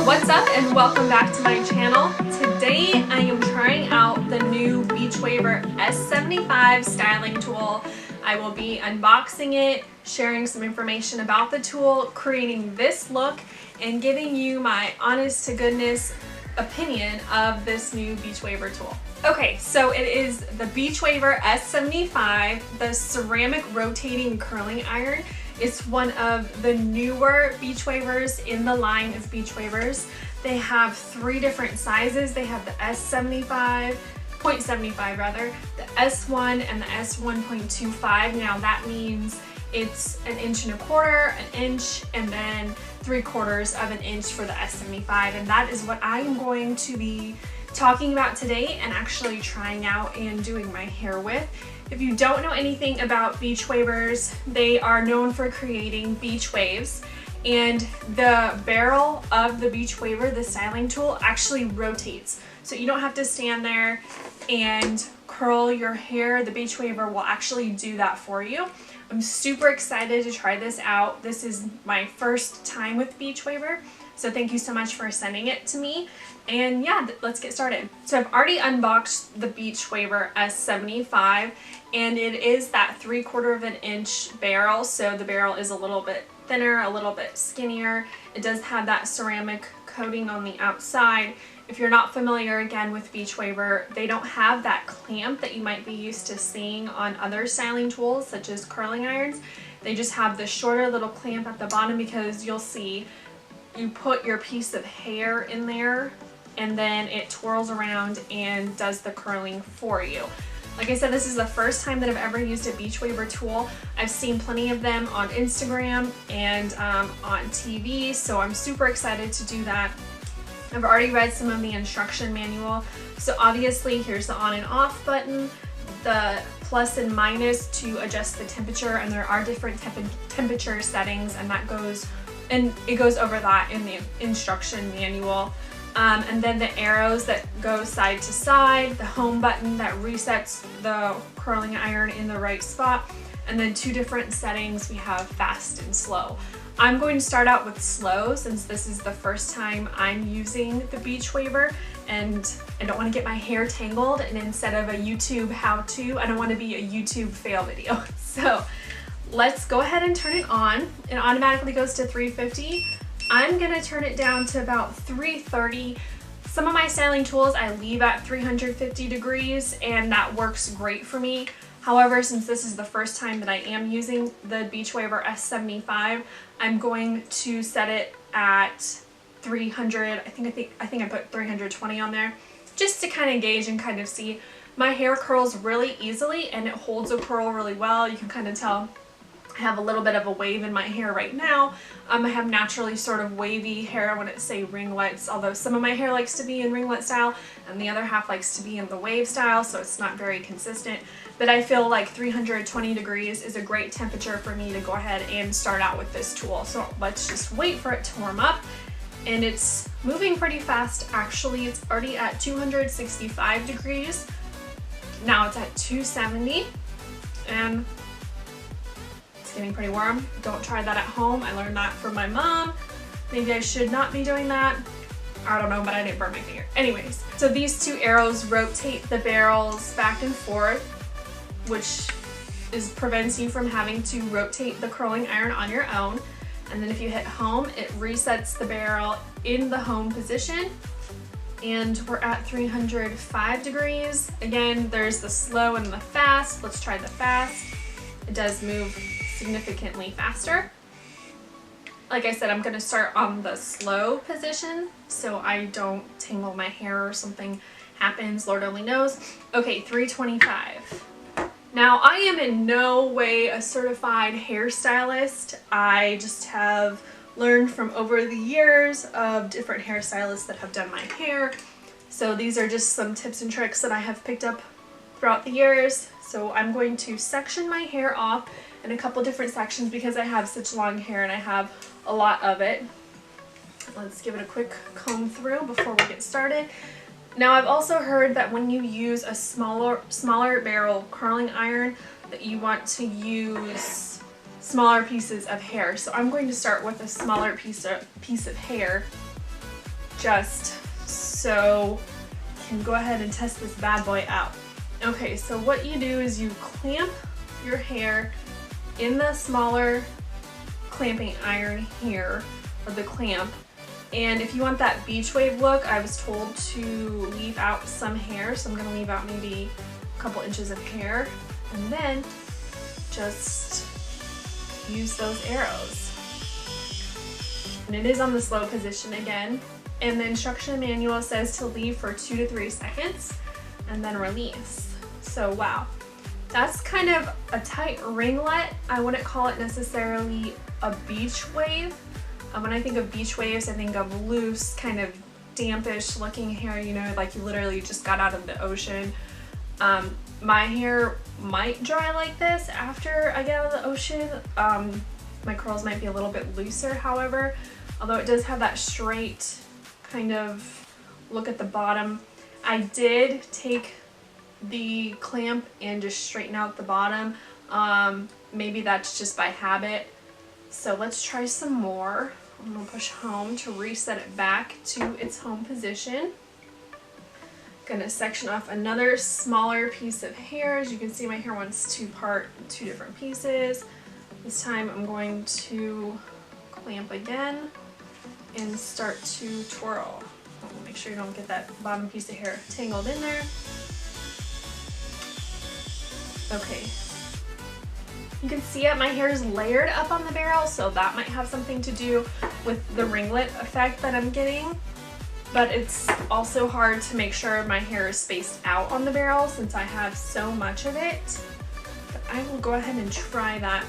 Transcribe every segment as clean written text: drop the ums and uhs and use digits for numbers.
What's up and welcome back to my channel. Today I am trying out the new Beachwaver S75 styling tool. I will be unboxing it, sharing some information about the tool, creating this look, and giving you my honest to goodness opinion of this new Beachwaver tool. Okay, so it is the Beachwaver S75, the ceramic rotating curling iron. It's one of the newer Beachwavers in the line of Beachwavers. They have three different sizes. They have the S75, 0.75 rather, the S1 and the S1.25. Now that means it's 1.25 inches, 1 inch, and then 3/4 of an inch for the S75. And that is what I'm going to be talking about today and actually trying out and doing my hair with. If you don't know anything about Beachwavers, they are known for creating beach waves, and the barrel of the Beachwaver, the styling tool, actually rotates. So you don't have to stand there and curl your hair. The Beachwaver will actually do that for you. I'm super excited to try this out. This is my first time with Beachwaver, so thank you so much for sending it to me. And yeah, let's get started. So I've already unboxed the Beachwaver S75, and it is that 3/4 inch barrel. So the barrel is a little bit thinner, a little bit skinnier. It does have that ceramic coating on the outside. If you're not familiar again with Beachwaver, they don't have that clamp that you might be used to seeing on other styling tools such as curling irons. They just have the shorter little clamp at the bottom, because you'll see you put your piece of hair in there and then it twirls around and does the curling for you. Like I said, this is the first time that I've ever used a Beachwaver tool. I've seen plenty of them on Instagram and on TV, so I'm super excited to do that. I've already read some of the instruction manual. So obviously here's the on and off button, the plus and minus to adjust the temperature, and there are different temperature settings, and it goes over that in the instruction manual. And then the arrows that go side to side, the home button that resets the curling iron in the right spot, and then two different settings. We have fast and slow. I'm going to start out with slow, since this is the first time I'm using the Beachwaver and I don't want to get my hair tangled, and instead of a YouTube how-to, I don't want to be a YouTube fail video. So let's go ahead and turn it on. It automatically goes to 350. I'm gonna turn it down to about 330. Some of my styling tools I leave at 350 degrees, and that works great for me. However, since this is the first time that I am using the Beachwaver S75, I'm going to set it at 300. I think I put 320 on there, just to kind of gauge and kind of see. My hair curls really easily and it holds a curl really well. You can kind of tell I have a little bit of a wave in my hair right now. I have naturally sort of wavy hair. I wouldn't say ringlets, although some of my hair likes to be in ringlet style and the other half likes to be in the wave style, so it's not very consistent. But I feel like 320 degrees is a great temperature for me to go ahead and start out with this tool. So let's just wait for it to warm up. And it's moving pretty fast actually. It's already at 265 degrees. Now it's at 270, and getting pretty warm. Don't try that at home. I learned that from my mom. Maybe I should not be doing that. I don't know, but I didn't burn my finger. Anyways, so these two arrows rotate the barrels back and forth, which prevents you from having to rotate the curling iron on your own. And then if you hit home, it resets the barrel in the home position. And we're at 305 degrees. Again, there's the slow and the fast. Let's try the fast. It does move significantly faster. Like I said, I'm going to start on the slow position so I don't tangle my hair or something happens, Lord only knows. Okay, 325. Now, I am in no way a certified hairstylist. I just have learned from over the years of different hairstylists that have done my hair. So these are just some tips and tricks that I have picked up throughout the years. So I'm going to section my hair off in a couple different sections because I have such long hair and I have a lot of it. Let's give it a quick comb through before we get started. Now, I've also heard that when you use a smaller barrel curling iron, that you want to use smaller pieces of hair. So I'm going to start with a smaller piece of hair just so you can go ahead and test this bad boy out. Okay, so what you do is you clamp your hair in the smaller clamping iron here, or the clamp. And if you want that beach wave look, I was told to leave out some hair, so I'm gonna leave out maybe a couple inches of hair, and then just use those arrows. And it is on the slow position again. And the instruction manual says to leave for 2 to 3 seconds and then release. So wow, that's kind of a tight ringlet. I wouldn't call it necessarily a beach wave. When I think of beach waves, I think of loose, kind of dampish looking hair, you know, like you literally just got out of the ocean. My hair might dry like this after I get out of the ocean. My curls might be a little bit looser, however, although it does have that straight kind of look at the bottom. I did take the clamp and just straighten out the bottom. Maybe that's just by habit. So let's try some more. I'm gonna push home to reset it back to its home position. Gonna section off another smaller piece of hair. As you can see, my hair wants to part 2 different pieces. This time I'm going to clamp again and start to twirl. Make sure you don't get that bottom piece of hair tangled in there. Okay. You can see it, my hair is layered up on the barrel, so that might have something to do with the ringlet effect that I'm getting. But it's also hard to make sure my hair is spaced out on the barrel since I have so much of it. But I will go ahead and try that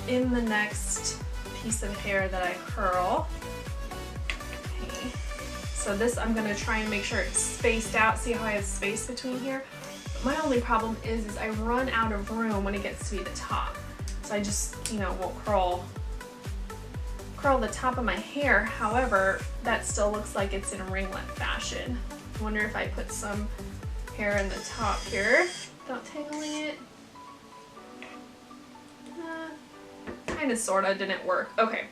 in the next piece of hair that I curl. Okay. So this I'm gonna try and make sure it's spaced out. See how I have space between here? But my only problem is I run out of room when it gets to be the top. So I just, you know, will curl the top of my hair. However, that still looks like it's in a ringlet fashion. I wonder if I put some hair in the top here without tangling it. Kind of, sort of didn't work. Okay,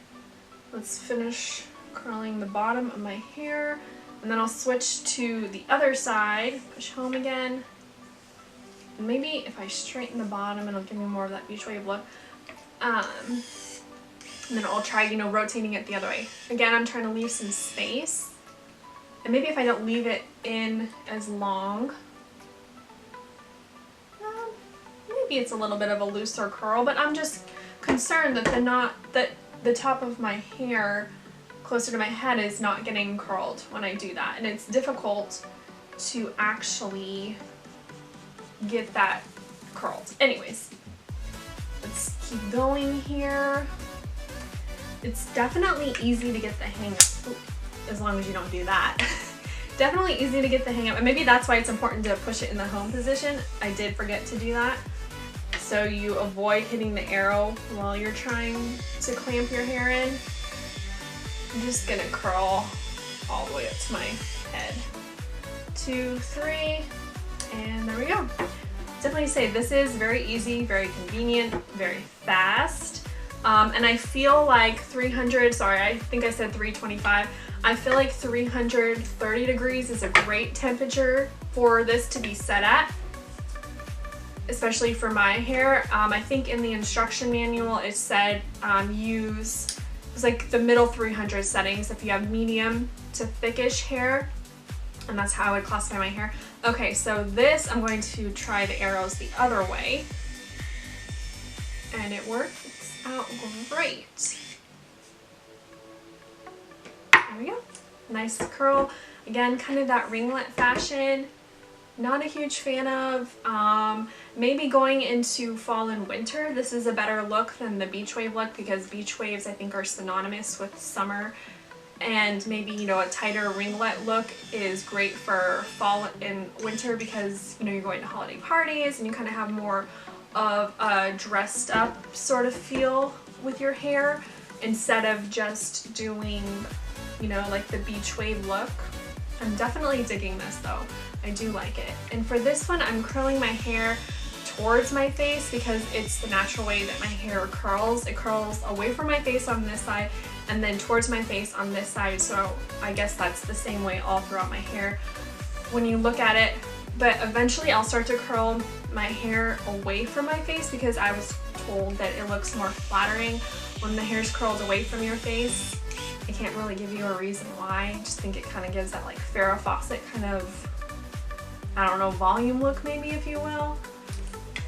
let's finish curling the bottom of my hair, and then I'll switch to the other side, push home again. And maybe if I straighten the bottom, it'll give me more of that beach wave look. And then I'll try, you know, rotating it the other way. Again, I'm trying to leave some space. And maybe if I don't leave it in as long, maybe it's a little bit of a looser curl, but I'm just concerned that the top of my hair closer to my head is not getting curled when I do that. And it's difficult to actually get that curled. Anyways, let's keep going here. It's definitely easy to get the hang of, as long as you don't do that. Definitely easy to get the hang of, and maybe that's why it's important to push it in the home position. I did forget to do that. So you avoid hitting the arrow while you're trying to clamp your hair in. I'm just gonna curl all the way up to my head. 2, 3, and there we go. Definitely say this is very easy, very convenient, very fast. And I feel like 300, sorry, I think I said 325. I feel like 330 degrees is a great temperature for this to be set at, especially for my hair. I think in the instruction manual it said use, it was like the middle 300 settings if you have medium to thickish hair, and that's how I would classify my hair. Okay, so this, I'm going to try the arrows the other way, and it works out great. There we go. Nice curl. Again, kind of that ringlet fashion. Not a huge fan of. Maybe going into fall and winter, this is a better look than the beach wave look, because beach waves I think are synonymous with summer, and maybe, you know, a tighter ringlet look is great for fall and winter because, you know, you're going to holiday parties and you kind of have more of a dressed up sort of feel with your hair instead of just doing, you know, like the beach wave look. I'm definitely digging this though. I do like it. And for this one, I'm curling my hair towards my face because it's the natural way that my hair curls. It curls away from my face on this side and then towards my face on this side. So I guess that's the same way all throughout my hair when you look at it. But eventually I'll start to curl my hair away from my face because I was told that it looks more flattering when the hair's curled away from your face. I can't really give you a reason why. I just think it kind of gives that like Farrah Fawcett kind of, I don't know, volume look maybe, if you will.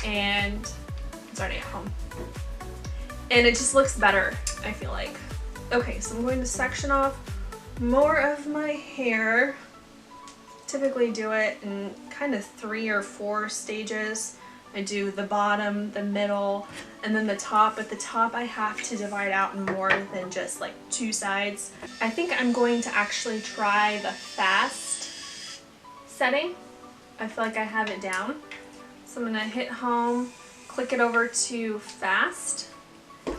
And it's already at home. And it just looks better, I feel like. Okay, so I'm going to section off more of my hair. Typically do it in kind of 3 or 4 stages. I do the bottom, the middle, and then the top. At the top I have to divide out in more than just like 2 sides. I think I'm going to actually try the fast setting. I feel like I have it down. So I'm gonna hit home, click it over to fast,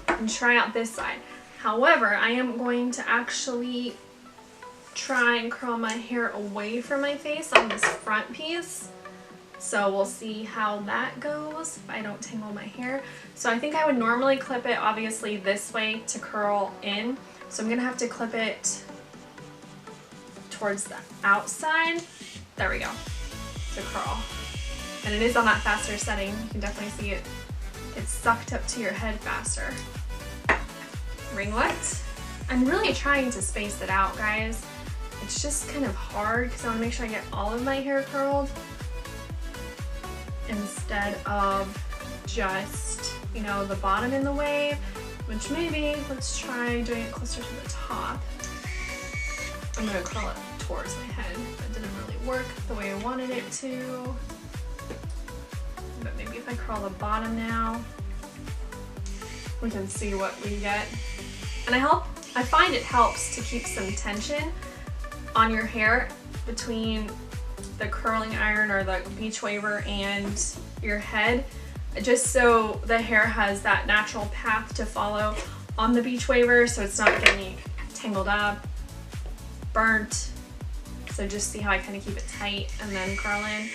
and try out this side. However, I am going to actually try and curl my hair away from my face on this front piece. So we'll see how that goes if I don't tangle my hair. So I think I would normally clip it obviously this way to curl in. So I'm gonna have to clip it towards the outside. There we go, to curl. And it is on that faster setting. You can definitely see it. It's sucked up to your head faster. Ringlet. I'm really trying to space it out, guys. It's just kind of hard because I want to make sure I get all of my hair curled instead of just, you know, the bottom in the wave, which maybe, let's try doing it closer to the top. I'm going to curl it towards my head. That didn't really work the way I wanted it to. But maybe if I curl the bottom now, we can see what we get. And I find it helps to keep some tension on your hair between the curling iron or the Beachwaver and your head, just so the hair has that natural path to follow on the Beachwaver, so it's not getting tangled up, burnt. So just see how I kind of keep it tight and then curl in.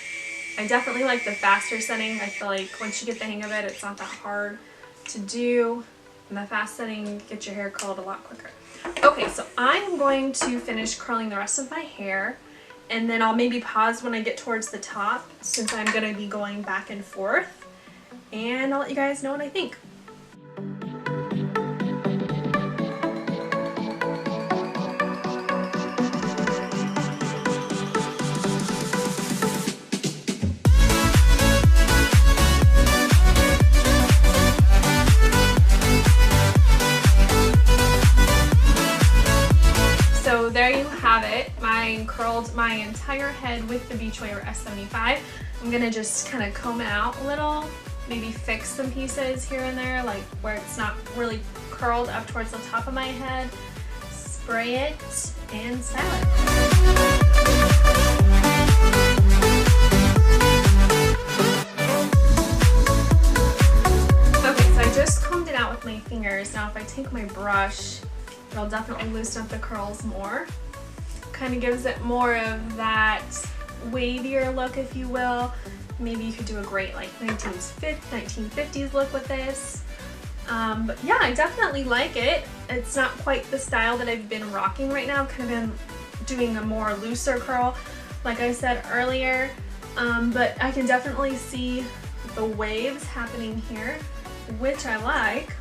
I definitely like the faster setting. I feel like once you get the hang of it, it's not that hard to do. And the fast setting gets your hair curled a lot quicker. Okay, so I'm going to finish curling the rest of my hair, and then I'll maybe pause when I get towards the top since I'm going to be going back and forth, and I'll let you guys know what I think. So there you have it. I curled my entire head with the Beachwaver S75. I'm gonna just kind of comb it out a little, maybe fix some pieces here and there, like where it's not really curled up towards the top of my head, spray it, and style it. Okay, so I just combed it out with my fingers. Now if I take my brush, it'll definitely loosen up the curls more. Kind of gives it more of that wavier look, if you will. Maybe you could do a great like 1950s look with this. But yeah, I definitely like it. It's not quite the style that I've been rocking right now. I've kind of been doing a more looser curl, like I said earlier. But I can definitely see the waves happening here, which I like.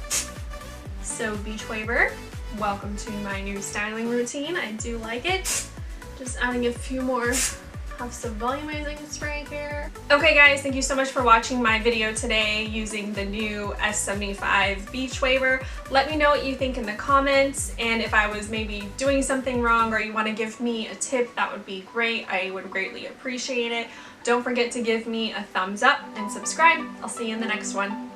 So Beachwaver, welcome to my new styling routine. I do like it. Just adding a few more puffs of volumizing spray here. Okay guys, thank you so much for watching my video today using the new S75 Beachwaver. Let me know what you think in the comments, and if I was maybe doing something wrong or you want to give me a tip, that would be great. I would greatly appreciate it. Don't forget to give me a thumbs up and subscribe. I'll see you in the next one.